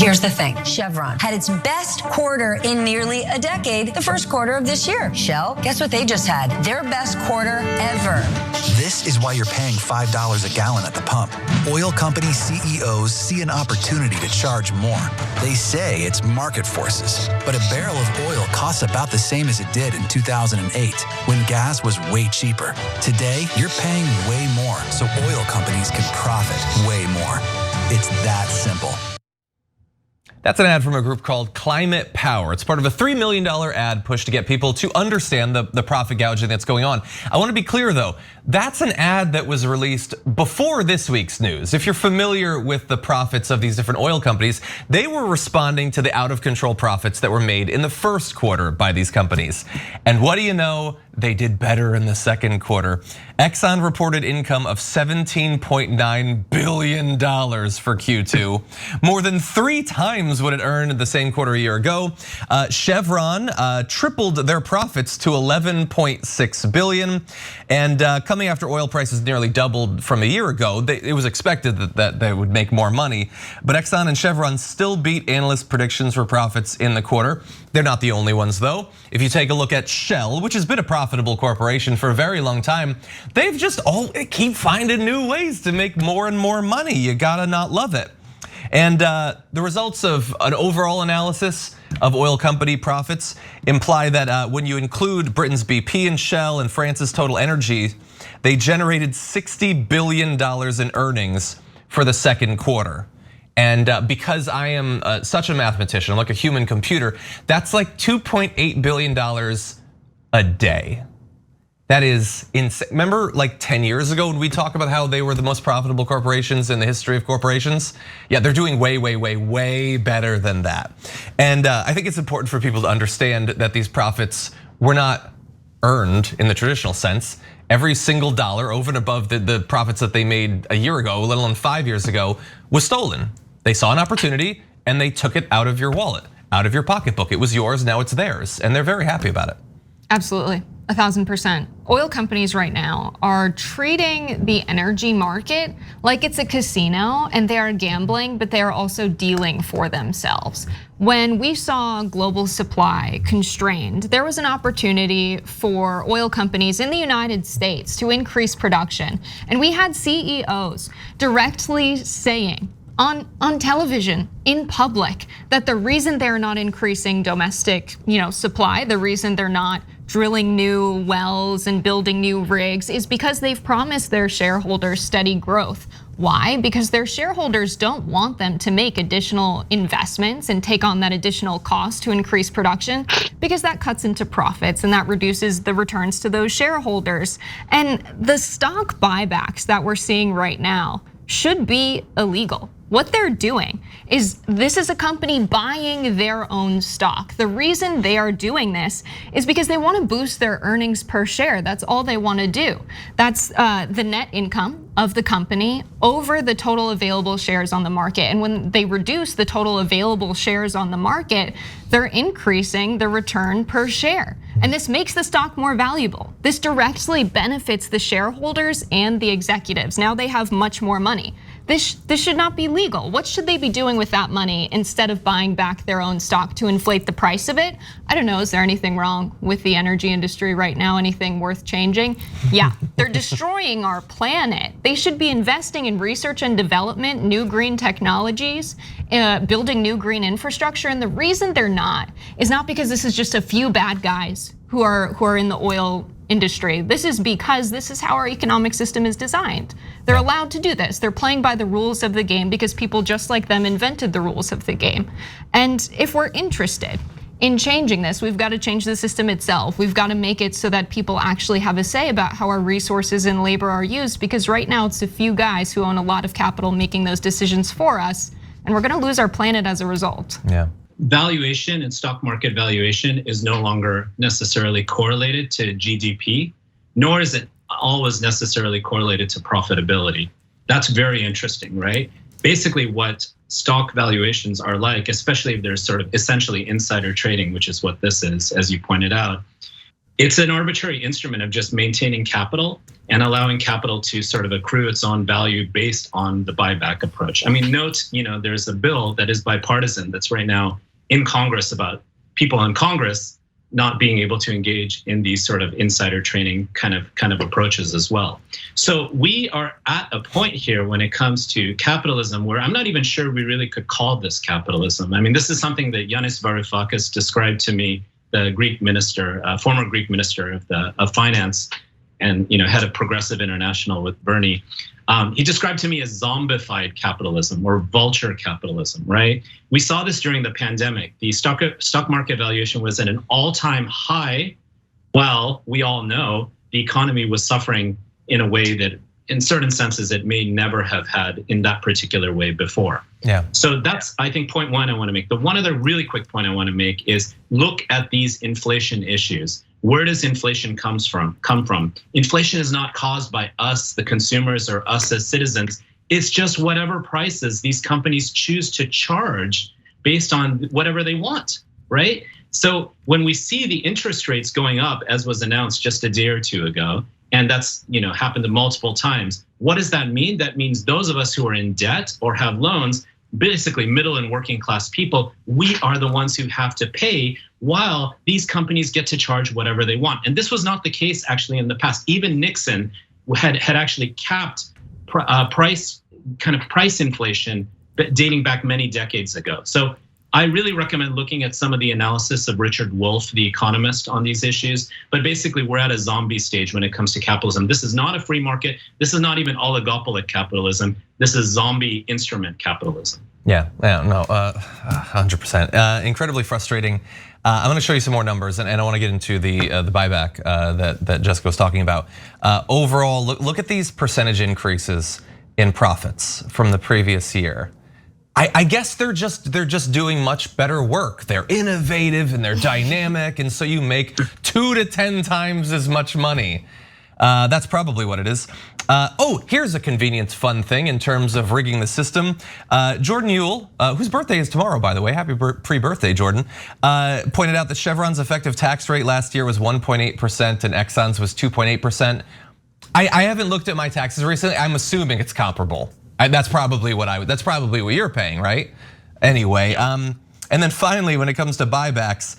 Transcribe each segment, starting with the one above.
Here's the thing. Chevron had its best quarter in nearly a decade, the first quarter of this year. Shell, guess what they just had? Their best quarter ever. This is why you're paying $5 a gallon at the pump. Oil company CEOs see an opportunity to charge more. They say it's market forces, but a barrel of oil costs about the same as it did in 2008, when gas was way cheaper. Today, you're paying way more, so oil companies can profit way more. It's that simple. That's an ad from a group called Climate Power. It's part of a $3 million ad push to get people to understand the profit gouging that's going on. I want to be clear though, that's an ad that was released before this week's news. If you're familiar with the profits of these different oil companies, they were responding to the out of control profits that were made in the first quarter by these companies. And what do you know? They did better in the second quarter. Exxon reported income of $17.9 billion for Q2, more than 3 times what it earned the same quarter a year ago. Chevron tripled their profits to $11.6 billion. And coming after oil prices nearly doubled from a year ago, it was expected that they would make more money. But Exxon and Chevron still beat analyst predictions for profits in the quarter. They're not the only ones though. If you take a look at Shell, which has been a profitable corporation for a very long time, they've just keep finding new ways to make more and more money. You gotta not love it. And the results of an overall analysis of oil company profits imply that when you include Britain's BP and Shell and France's TotalEnergies, they generated $60 billion in earnings for the second quarter. And because I am such a mathematician, I'm like a human computer, that's like $2.8 billion a day. That is insane. Remember like 10 years ago when we talked about how they were the most profitable corporations in the history of corporations? Yeah, they're doing way better than that. And I think it's important for people to understand that these profits were not earned in the traditional sense. Every single dollar over and above the profits that they made a year ago, let alone 5 years ago, was stolen. They saw an opportunity and they took it out of your wallet, out of your pocketbook. It was yours, now it's theirs, and they're very happy about it. Absolutely, 1000%. Oil companies right now are treating the energy market like it's a casino, and they are gambling, but they are also dealing for themselves. When we saw global supply constrained, there was an opportunity for oil companies in the United States to increase production. And we had CEOs directly saying on television, in public, that the reason they're not increasing domestic supply, the reason they're not drilling new wells and building new rigs is because they've promised their shareholders steady growth. Why? Because their shareholders don't want them to make additional investments and take on that additional cost to increase production, because that cuts into profits and that reduces the returns to those shareholders. And the stock buybacks that we're seeing right now should be illegal. What they're doing is, this is a company buying their own stock. The reason they are doing this is because they want to boost their earnings per share. That's all they want to do. That's the net income of the company over the total available shares on the market. And when they reduce the total available shares on the market, they're increasing the return per share. And this makes the stock more valuable. This directly benefits the shareholders and the executives. Now they have much more money. This should not be legal. What should they be doing with that money instead of buying back their own stock to inflate the price of it? I don't know, is there anything wrong with the energy industry right now? Anything worth changing? Yeah, they're destroying our planet. They should be investing in research and development, new green technologies, building new green infrastructure. And the reason they're not is not because this is just a few bad guys who are in the oil industry. This is because this is how our economic system is designed. They're allowed to do this. They're playing by the rules of the game because people just like them invented the rules of the game. And if we're interested in changing this, we've got to change the system itself. We've got to make it so that people actually have a say about how our resources and labor are used, because right now it's a few guys who own a lot of capital making those decisions for us, and we're going to lose our planet as a result. Yeah. Valuation and stock market valuation is no longer necessarily correlated to GDP, nor is it always necessarily correlated to profitability. That's very interesting, right? Basically what stock valuations are like, especially if there's sort of essentially insider trading, which is what this is, as you pointed out, It's an arbitrary instrument of just maintaining capital and allowing capital to sort of accrue its own value based on the buyback approach. I mean, note, there's a bill that is bipartisan that's right now in Congress about people in Congress not being able to engage in these sort of insider trading kind of approaches as well. So we are at a point here when it comes to capitalism where I'm not even sure we really could call this capitalism. I mean, this is something that Yanis Varoufakis described to me, the Greek minister, former Greek minister of finance, and head of Progressive International with Bernie. He described to me as zombified capitalism or vulture capitalism, right? We saw this during the pandemic. The stock market valuation was at an all-time high, while we all know the economy was suffering in a way that in certain senses it may never have had in that particular way before. Yeah. So that's, I think, point one I want to make. The one other really quick point I want to make is look at these inflation issues. Where does inflation come from? Inflation is not caused by us, the consumers, or us as citizens. It's just whatever prices these companies choose to charge based on whatever they want, right? So when we see the interest rates going up, as was announced just a day or two ago, and that's happened multiple times, what does that mean? That means those of us who are in debt or have loans, basically middle and working class people, we are the ones who have to pay while these companies get to charge whatever they want. And this was not the case actually in the past. Even Nixon had actually capped price inflation dating back many decades ago. So I really recommend looking at some of the analysis of Richard Wolff, the economist, on these issues. But basically, we're at a zombie stage when it comes to capitalism. This is not a free market. This is not even oligopolic capitalism. This is zombie instrument capitalism. Yeah, no, 100%. Incredibly frustrating. I'm going to show you some more numbers, and I want to get into the buyback that Jessica was talking about. Overall, look at these percentage increases in profits from the previous year. I guess they're just doing much better work. They're innovative and they're dynamic, and so you make 2 to 10 times as much money. That's probably what it is. Here's a convenient, fun thing in terms of rigging the system. Jordan Ewell, whose birthday is tomorrow, by the way, happy pre-birthday, Jordan, pointed out that Chevron's effective tax rate last year was 1.8% and Exxon's was 2.8%. I haven't looked at my taxes recently. I'm assuming it's comparable. That's probably what you're paying, right? Anyway, and then finally, when it comes to buybacks,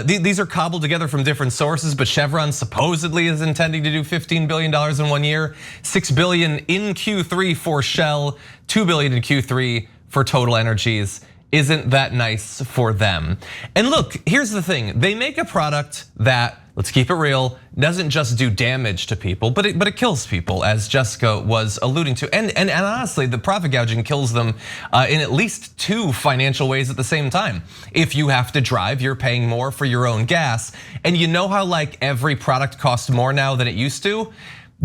these are cobbled together from different sources, but Chevron supposedly is intending to do $15 billion in 1 year, $6 billion in Q3 for Shell, $2 billion in Q3 for TotalEnergies. Isn't that nice for them? And look, here's the thing. They make a product that, let's keep it real, doesn't just do damage to people, but it kills people, as Jessica was alluding to. And honestly, the profit gouging kills them in at least 2 financial ways at the same time. If you have to drive, you're paying more for your own gas. And you know how like every product costs more now than it used to?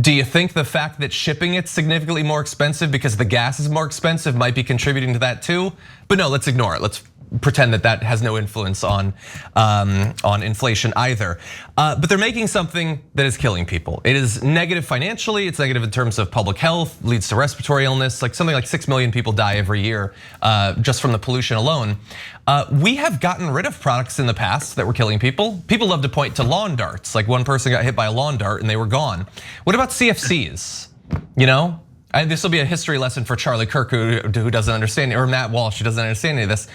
Do you think the fact that shipping it's significantly more expensive because the gas is more expensive might be contributing to that too? But no, let's ignore it. Let's pretend that has no influence on inflation either. But they're making something that is killing people. It is negative financially, it's negative in terms of public health, leads to respiratory illness, like something like 6 million people die every year just from the pollution alone. We have gotten rid of products in the past that were killing people. People love to point to lawn darts, like one person got hit by a lawn dart and they were gone. What about CFCs? This will be a history lesson for Charlie Kirk, who doesn't understand it, or Matt Walsh, who doesn't understand any of this.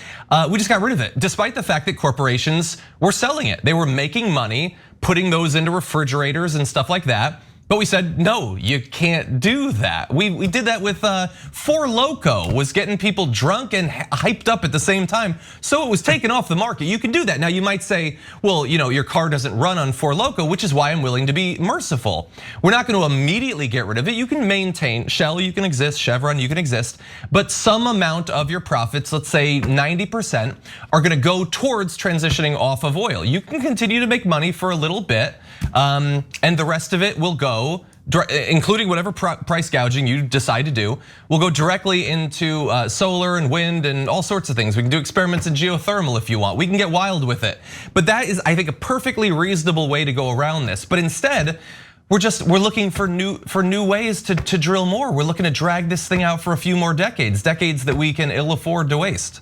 We just got rid of it, despite the fact that corporations were selling it. They were making money, putting those into refrigerators and stuff like that. But we said, no, you can't do that. We did that with Four Loko, was getting people drunk and hyped up at the same time. So it was taken off the market. You can do that. Now you might say, well, your car doesn't run on Four Loko, which is why I'm willing to be merciful. We're not going to immediately get rid of it. You can maintain, Shell, you can exist, Chevron, you can exist. But some amount of your profits, let's say 90%, are going to go towards transitioning off of oil. You can continue to make money for a little bit, and the rest of it will go, including whatever price gouging you decide to do, will go directly into solar and wind and all sorts of things. We can do experiments in geothermal if you want. We can get wild with it. But that is, I think, a perfectly reasonable way to go around this. But instead, we're looking for new ways to drill more. We're looking to drag this thing out for a few more decades that we can ill afford to waste.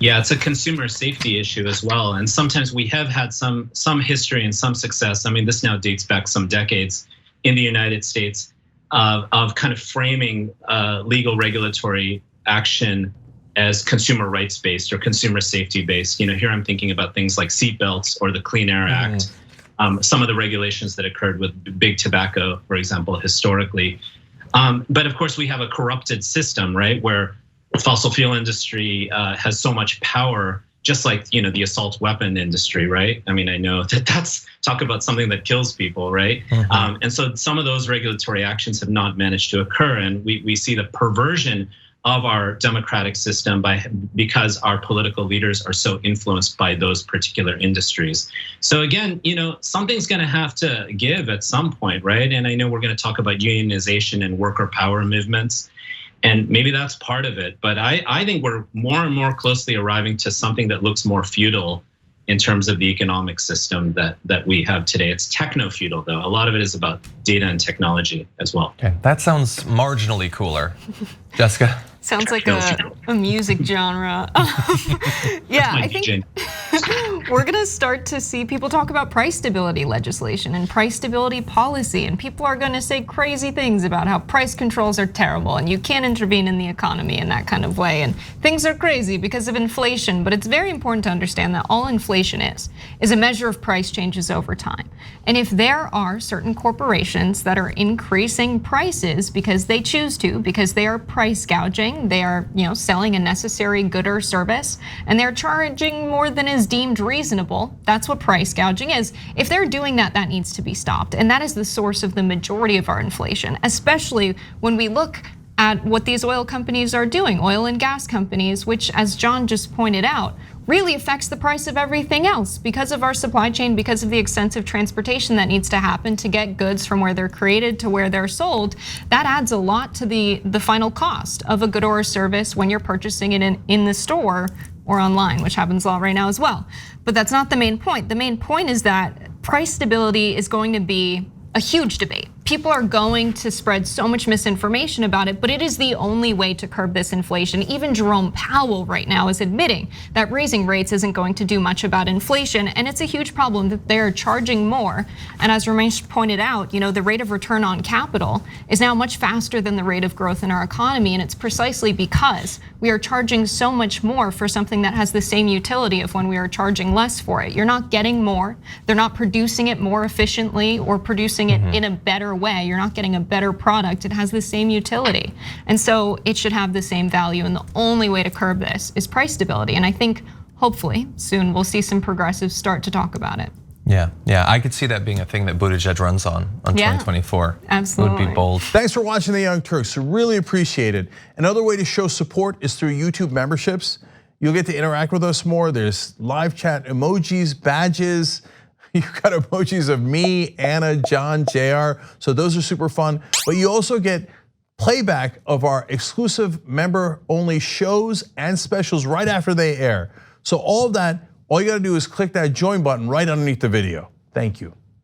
Yeah, it's a consumer safety issue as well. And sometimes we have had some history and some success. I mean, this now dates back some decades in the United States of kind of framing legal regulatory action as consumer rights based or consumer safety based. Here I'm thinking about things like seatbelts or the Clean Air Act. Some of the regulations that occurred with big tobacco, for example, historically. But of course, we have a corrupted system, right? Where the fossil fuel industry has so much power, just like the assault weapon industry, right? I mean, I know that's talk about something that kills people, right? And so some of those regulatory actions have not managed to occur, and we see the perversion of our democratic system because our political leaders are so influenced by those particular industries. So again, something's going to have to give at some point, right? And I know we're going to talk about unionization and worker power movements, and maybe that's part of it. But I think we're more and more closely arriving to something that looks more feudal in terms of the economic system that we have today. It's techno-feudal though. A lot of it is about data and technology as well. Okay, that sounds marginally cooler. Jessica? Sounds like a music genre. Yeah, I think we're gonna start to see people talk about price stability legislation and price stability policy, and people are gonna say crazy things about how price controls are terrible and you can't intervene in the economy in that kind of way, and things are crazy because of inflation. But it's very important to understand that all inflation is a measure of price changes over time. And if there are certain corporations that are increasing prices because they choose to, because they are price gouging, they are selling a necessary good or service, and they're charging more than is deemed reasonable, that's what price gouging is. If they're doing that, that needs to be stopped. And that is the source of the majority of our inflation, especially when we look at what these oil companies are doing, oil and gas companies, which, as John just pointed out, really affects the price of everything else because of our supply chain, because of the extensive transportation that needs to happen to get goods from where they're created to where they're sold. That adds a lot to the final cost of a good or a service when you're purchasing it in the store or online, which happens a lot right now as well. But that's not the main point. The main point is that price stability is going to be a huge debate. People are going to spread so much misinformation about it, but it is the only way to curb this inflation. Even Jerome Powell right now is admitting that raising rates isn't going to do much about inflation, and it's a huge problem that they're charging more. And as Ramesh pointed out, the rate of return on capital is now much faster than the rate of growth in our economy, and it's precisely because we are charging so much more for something that has the same utility of when we are charging less for it. You're not getting more, they're not producing it more efficiently or producing it in a better way. You're not getting a better product. It has the same utility. And so it should have the same value. And the only way to curb this is price stability. And I think hopefully soon we'll see some progressives start to talk about it. Yeah, I could see that being a thing that Buttigieg runs on 2024. Absolutely. Would be bold. Thanks for watching The Young Turks. Really appreciate it. Another way to show support is through YouTube memberships. You'll get to interact with us more. There's live chat emojis, badges. You've got emojis of me, Anna, John, JR. So those are super fun. But you also get playback of our exclusive member-only shows and specials right after they air. So all of that, all you gotta do is click that join button right underneath the video. Thank you.